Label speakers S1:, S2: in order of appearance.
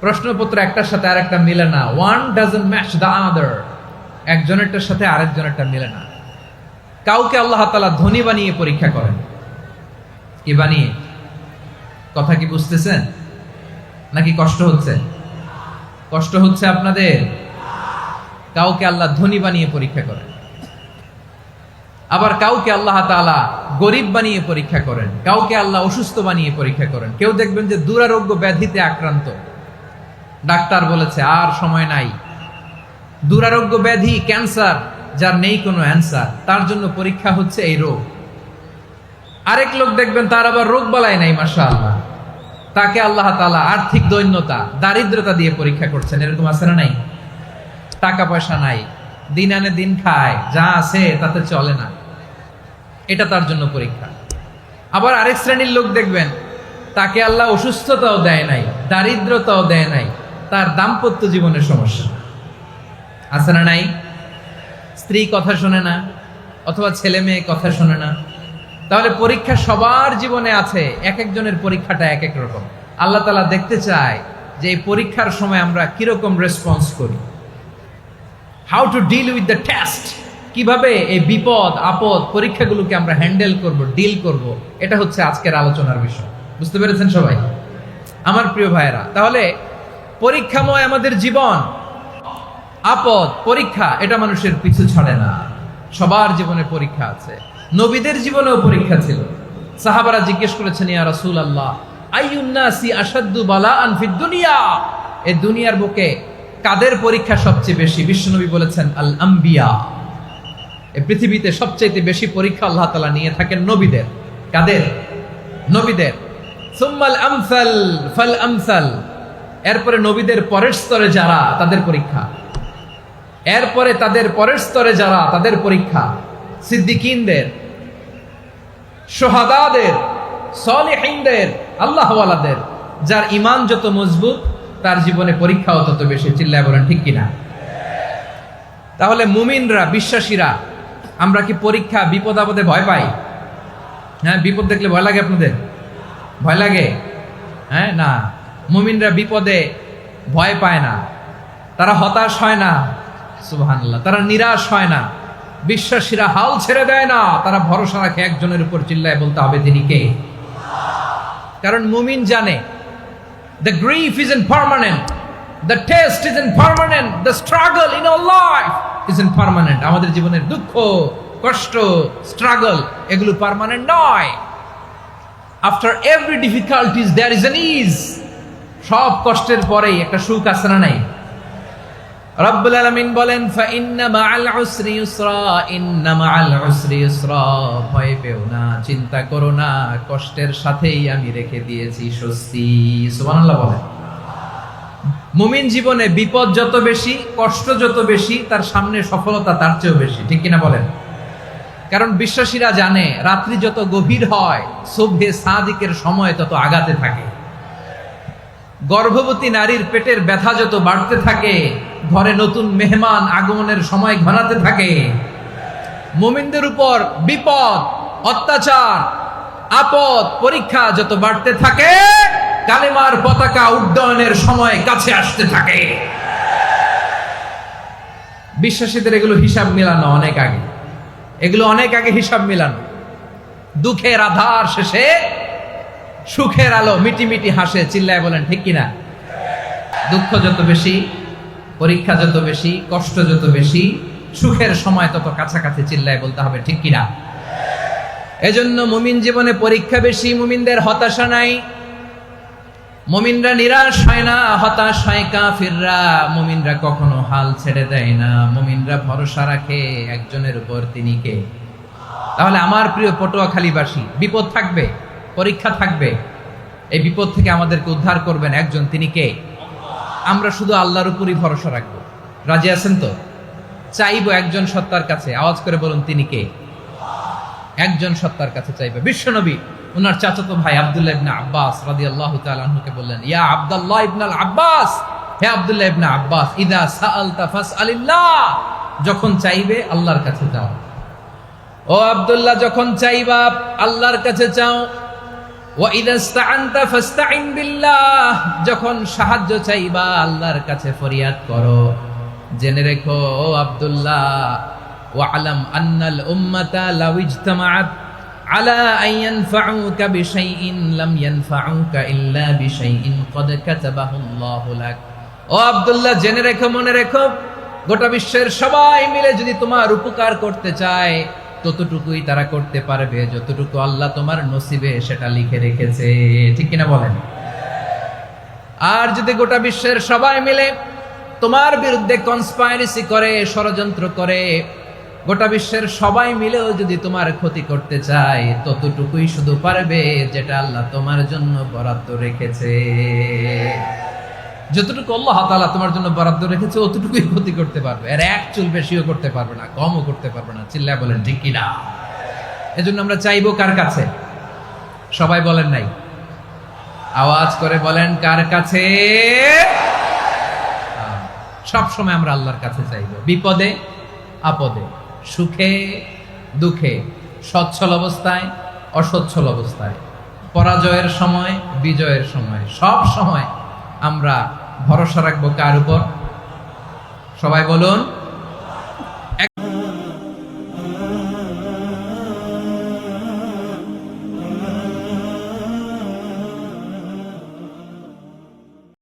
S1: প্রশ্নপত্র একটার সাথে আরেকটা মিলে না, one doesn't match the other, একজনেরটার সাথে আরেকজনেরটা মিলে না। কাউকে আল্লাহ তাআলা ধনী বানিয়ে পরীক্ষা করেন। কি বানিয়ে? কথা কি বুঝতেছেন নাকি কষ্ট হচ্ছে? কষ্ট হচ্ছে আপনাদের? কাউকে আল্লাহ ধনী বানিয়ে পরীক্ষা করেন, আবার কাউকে আল্লাহ তাআলা গরিব বানিয়ে পরীক্ষা করেন, কাউকে আল্লাহ অসুস্থ বানিয়ে পরীক্ষা করেন। কেউ দেখবেন যে দুরারোগ্য ব্যাধিতে আক্রান্ত, ডাক্তার বলেছে আর সময় নাই, দুরারোগ্য ব্যাধি, ক্যান্সার, যার নেই কোনো অ্যান্সার, তার জন্য পরীক্ষা হচ্ছে এই রোগ। আরেক লোক দেখবেন তার আবার রোগ বালাই নাই, মাশাআল্লাহ, তাকে আল্লাহ তাআলা আর্থিক দৈন্যতা, দারিদ্রতা দিয়ে পরীক্ষা করছেন। এরকম আছে না নাই? টাকা পয়সা নাই, দিন আনে দিন খায়, যা আছে তাতে চলে না, এটা তার জন্য পরীক্ষা। আবার আরেক শ্রেণীর লোক দেখবেন তাকে আল্লাহ অসুস্থতাও দেয় নাই, দারিদ্রতাও দেয় নাই, তার দাম্পত্য জীবনের সমস্যা আছে না নাই? স্ত্রী কথা শোনে না, অথবা ছেলে মেয়ে কথা শোনে না। তাহলে পরীক্ষা সবার জীবনে আছে, এক একজনের পরীক্ষাটা এক এক রকম। আল্লাহ তাআলা দেখতে চায় যে এই পরীক্ষার সময় আমরা কিরকম রেসপন্স করি, how to deal with the test, কিভাবে এই বিপদ আপদ পরীক্ষাগুলোকে আমরা হ্যান্ডেল করব, ডিল করব, এটা হচ্ছে আজকের আলোচনার বিষয়। বুঝতে পেরেছেন সবাই আমার প্রিয় ভাইয়েরা? তাহলে পরীক্ষাময় আমাদের জীবন, আপদ পরীক্ষা, এটা মানুষের পিছু ছাড়ে না, সবার জীবনে পরীক্ষা আছে। নবীদের জীবনেও পরীক্ষা ছিল। সাহাবারা জিজ্ঞেস করেছেন, ইয়া রাসূলুল্লাহ, আইয়ুন নাসি আশাদ্দু বালাআন ফিদ দুনিয়া, এই দুনিয়ার বুকে কাদের পরীক্ষা সবচেয়ে বেশি? বিশ্বনবী বলেছেন, আল আম্বিয়া, এই পৃথিবীতে সবচেয়ে বেশি পরীক্ষা আল্লাহ তাআলা নিয়ে থাকেন নবীদের। কাদের? নবীদের। সুম্মাল আমসাল ফাল আমসাল, এরপরে নবীদের পরের স্তরে যারা, তাদের পরীক্ষা। এরপরে তাদের পরের স্তরে যারা, তাদের পরীক্ষা। সিদ্দিকিনদের, শুহাদাদের, সালিহিনদের, আল্লাহওয়ালাদের, যার ঈমান যত মজবুত তার জীবনে পরীক্ষাও তত বেশি। চিল্লায় বলেন ঠিক কিনা? তাহলে মুমিনরা, বিশ্বাসীরা, আমরা কি পরীক্ষা, বিপদ আপদে ভয় পাই? হ্যাঁ, বিপদ দেখলে ভয় লাগে আপনাদের? ভয় লাগে? হ্যাঁ, না, মুমিনরা বিপদে ভয় পায় না, তারা হতাশ হয় না, সুবহানাল্লাহ, তারা নিরাশ হয় না। বিশ্বাসীরা হাল ছেড়ে দেয় না, তারা ভরসা রাখে একজনের উপর। চিল্লায় বলতে হবে তিনি কে? কারণ মুমিন জানে the grief isn't permanent, the test isn't permanent, the struggle in our life isn't permanent. আমাদের জীবনের দুঃখ, কষ্ট, স্ট্রাগল, এগুলো পার্মানেন্ট নয়। after every difficulties there is an ease, সব কষ্টের পরেই একটা সুখ আছে না নাই? রব্বুল আলামিন বলেন, ফা ইন্না মাআল উসরি ইউসরা, ইন্না মাআল উসরি ইউসরা, ভয় পেও না, চিন্তা করো না, কষ্টের সাথেই আমি রেখে দিয়েছি স্বস্তি। সুবহানাল্লাহ বলেন। মুমিন জীবনে বিপদ যত বেশি, কষ্ট যত বেশি, তার সামনে সফলতা তার চেয়েও বেশি। ঠিক কিনা বলেন? কারণ বিশ্বাসীরা জানে রাত্রি যত গভীর হয়, সুবহে সাদিকের সময় তত আগাতে থাকে। গর্ভবতী নারীর পেটের ব্যথা যত বাড়তে থাকে, ঘরে নতুন মেহমান আগমনের সময় ঘনাতে থাকে। মুমিনদের উপর বিপদ, অত্যাচার, আপদ, পরীক্ষা যত বাড়তে থাকে, কালেমার পতাকা উড্ডয়নের সময় কাছে আসতে থাকে। বিশ্বাসীদের এগুলো হিসাব মিলানো অনেক আগে, এগুলো অনেক আগে হিসাব মিলানো। দুঃখের আধার শেষে সুখের আলো মিটি মিটি হাসে। চিল্লায় বলেন ঠিক কিনা? দুঃখ যত বেশি, পরীক্ষা যত বেশি, কষ্ট যত বেশি, সুখের সময় তত কাছাকাছি। চিল্লায় বলতে হবে ঠিক কিনা? এজন্য মুমিন জীবনে পরীক্ষা বেশি, মুমিনদের হতাশা নাই, মুমিনরা নিরাশ হয় না, হতাশ হয় কাফিররা। মুমিনরা কখনো হাল ছেড়ে দেয় না, মুমিনরা ভরসা রাখে একজনের উপর, তিনি কে? তাহলে আমার প্রিয় পটুয়াখালীবাসী, বিপদ থাকবে, পরীক্ষা থাকবে, এই বিপদ থেকে আমাদেরকে উদ্ধার করবেন একজন, তিনি কে? আমরা শুধু আল্লাহর উপরই ভরসা রাখবো। রাজি আছেন তো? চাইবো একজন সত্তার কাছে, আওয়াজ করে বলুন তিনি কে? একজন সত্তার কাছে চাইবে। বিশ্বনবী ওনার চাচাতো ভাই আব্দুল্লাহ ইবনে আব্বাস রাদিয়াল্লাহু তাআলা আনহুকে বললেন, ইয়া আব্দুল্লাহ ইবনে আব্বাস, হে আব্দুল্লাহ ইবনে আব্বাস, ইদা সাআলতা ফাসআলিল্লাহ, যখন চাইবে আল্লাহর কাছে যাও। ও আব্দুল্লাহ, যখন চাইবা আল্লাহর কাছে চাও। ওয়া ইযা ইসতাআনতা ফাসতাইন বিল্লাহ, যখন সাহায্য চাইবা আল্লাহর কাছে ফরিয়াদ করো। জেনে রেখো ও আব্দুল্লাহ, ওয়া'লাম আন্নাল উম্মাতা লাউ ইজতামাআত আলা আন ইয়ানফাউকা বিশাইইন লাম ইয়ানফাউকা ইল্লা বিশাইইন ক্বাদ কাতাবাহু আল্লাহু লাক। ও আব্দুল্লাহ, জেনে রেখো, মনে রেখো, গোটা বিশ্বের সবাই মিলে যদি তোমার উপকার করতে চায় ততটুকুই তারা করতে পারবে যতটুকু আল্লাহ তোমার নসিবে সেটা লিখে রেখেছে। ঠিক কিনা বলেন? আর যদি গোটা বিশ্বের সবাই মিলে তোমার বিরুদ্ধে কনস্পাইরেসি করে, ষড়যন্ত্র করে, গোটা বিশ্বের সবাই মিলেও যদি তোমার ক্ষতি করতে চায় ততটুকুই শুধু পারবে যেটা আল্লাহ তোমার জন্য বরাদ্দ রেখেছে। যতটুকু আল্লাহ তাআলা তোমার জন্য বরাদ্দ রেখেছে অতটুকুই ক্ষতি করতে পারবে, আর এক চুল বেশিও করতে পারবে না, কমও করতে পারবে না। চিল্লায় বলেন ঠিক কিনা? এজন্য আমরা চাইবো কার কাছে? সবাই বলেন নাই, আওয়াজ করে বলেন কার কাছে? সব সময় আমরা আল্লাহর কাছে চাইবো, বিপদে আপদে, সুখে দুঃখে, সচ্ছল অবস্থায় অসচ্ছল অবস্থায়, পরাজয়ের সময় বিজয়ের সময়, সব সময় আমরা ভরসা রাখবো কার উপর? সবাই বলুন।